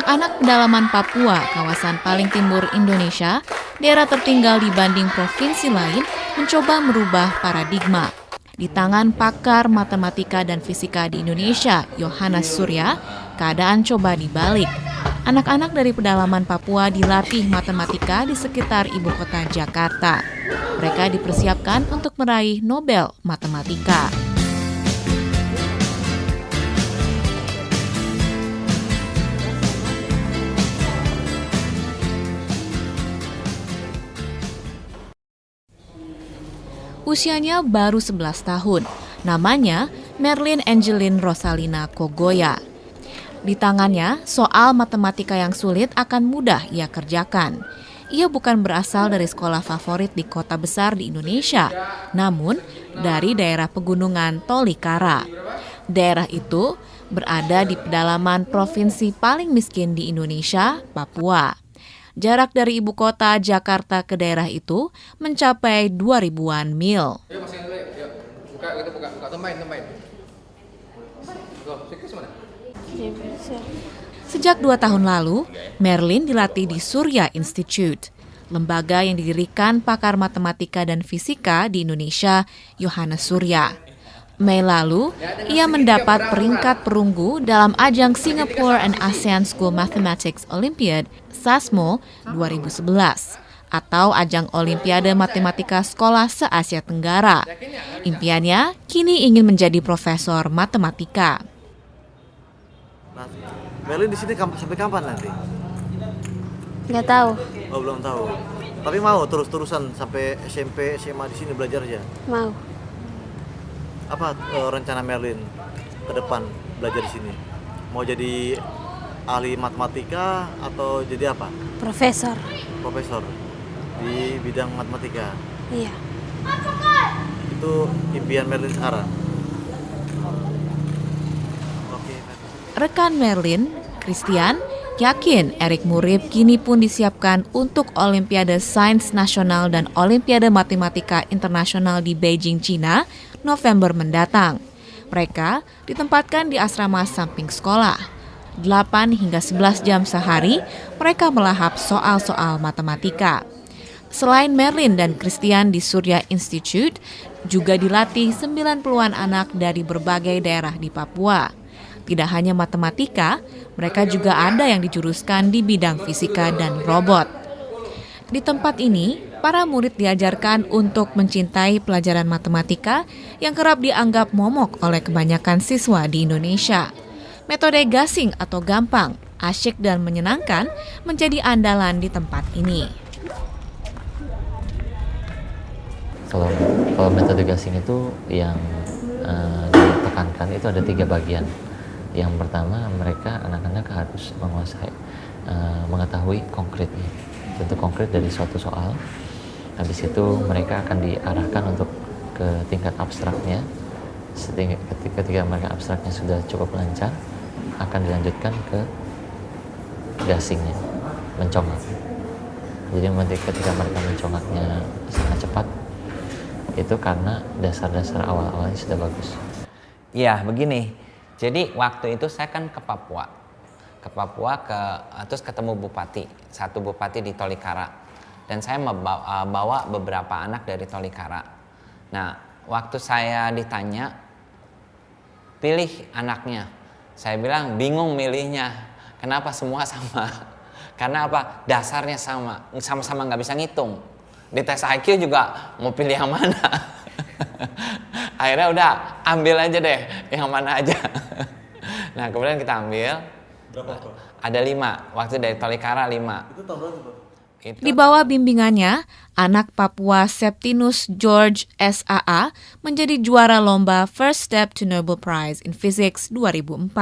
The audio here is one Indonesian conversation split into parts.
Anak-anak pedalaman Papua, kawasan paling timur Indonesia, daerah tertinggal dibanding provinsi lain, mencoba merubah paradigma. Di tangan pakar matematika dan fisika di Indonesia, Yohanes Surya, keadaan coba dibalik. Anak-anak dari pedalaman Papua dilatih matematika di sekitar ibu kota Jakarta. Mereka dipersiapkan untuk meraih Nobel Matematika. Usianya baru 11 tahun. Namanya Merlin Angeline Rosalina Kogoya. Di tangannya, soal matematika yang sulit akan mudah ia kerjakan. Ia bukan berasal dari sekolah favorit di kota besar di Indonesia, namun dari daerah pegunungan Tolikara. Daerah itu berada di pedalaman provinsi paling miskin di Indonesia, Papua. Jarak dari ibu kota Jakarta ke daerah itu mencapai 2.000-an mil. Sejak 2 tahun lalu, Merlin dilatih di Surya Institute, lembaga yang didirikan pakar matematika dan fisika di Indonesia, Yohanes Surya. Mei lalu, ia mendapat peringkat perunggu dalam ajang Singapore and ASEAN School Mathematics Olympiad SASMO 2011 atau ajang Olimpiade Matematika Sekolah se-Asia Tenggara. Impiannya kini ingin menjadi profesor matematika. Nah, Merlin di sini sampai kapan nanti? Nggak tahu. Oh, belum tahu. Tapi mau terus-terusan sampai SMP, SMA di sini belajar aja? Mau. Apa rencana Merlin ke depan belajar di sini? Mau jadi ahli matematika atau jadi apa? Profesor. Profesor di bidang matematika. Iya. Itu impian Merlin sekarang. Oke. Rekan Merlin, Christian, yakin Erik Murib kini pun disiapkan untuk Olimpiade Sains Nasional dan Olimpiade Matematika Internasional di Beijing, China, November mendatang. Mereka ditempatkan di asrama samping sekolah. 8 hingga 11 jam sehari, mereka melahap soal-soal matematika. Selain Merlin dan Christian di Surya Institute, juga dilatih 90-an anak dari berbagai daerah di Papua. Tidak hanya matematika, mereka juga ada yang dijuruskan di bidang fisika dan robot. Di tempat ini, para murid diajarkan untuk mencintai pelajaran matematika yang kerap dianggap momok oleh kebanyakan siswa di Indonesia. Metode gasing atau gampang, asyik dan menyenangkan menjadi andalan di tempat ini. Kalau metode gasing itu yang ditekankan itu ada 3 bagian. Yang pertama, mereka anak-anak harus menguasai, mengetahui konkretnya. Tentu konkret dari suatu soal. Habis itu mereka akan diarahkan untuk ke tingkat abstraknya. Ketika mereka abstraknya sudah cukup lancar, akan dilanjutkan ke gasingnya, mencongak. Jadi ketika mereka mencongaknya sangat cepat, itu karena dasar-dasar awal-awalnya sudah bagus. Iya, begini. Jadi waktu itu saya kan ke Papua, terus ketemu bupati, satu bupati di Tolikara, dan saya bawa beberapa anak dari Tolikara. Nah, waktu saya ditanya, pilih anaknya, saya bilang bingung milihnya. Kenapa semua sama? Karena apa? Dasarnya sama-sama nggak bisa ngitung. Di tes IQ juga mau pilih yang mana? Akhirnya udah ambil aja deh, yang mana aja. Nah, kemudian kita ambil. Berapa? Ada 5, waktu dari Tolikara 5. Itu tahun berapa? Di bawah bimbingannya, anak Papua Septinus George SAA menjadi juara lomba First Step to Nobel Prize in Physics 2004.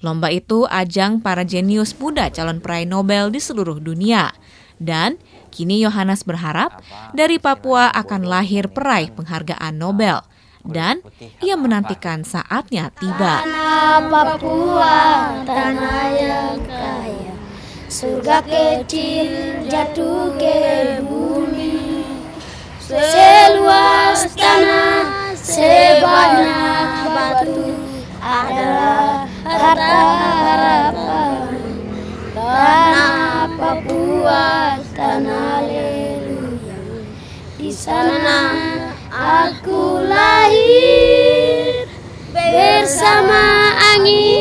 Lomba itu ajang para jenius muda calon peraih Nobel di seluruh dunia. Dan kini Yohanes berharap dari Papua akan lahir peraih penghargaan Nobel. Dan ia menantikan saatnya tiba. Tanah Papua, tanah yang kaya, surga kecil jatuh ke bumi. Seluas tanah, sebanyak batu adalah harta harapan. sana aku lahir bersama angin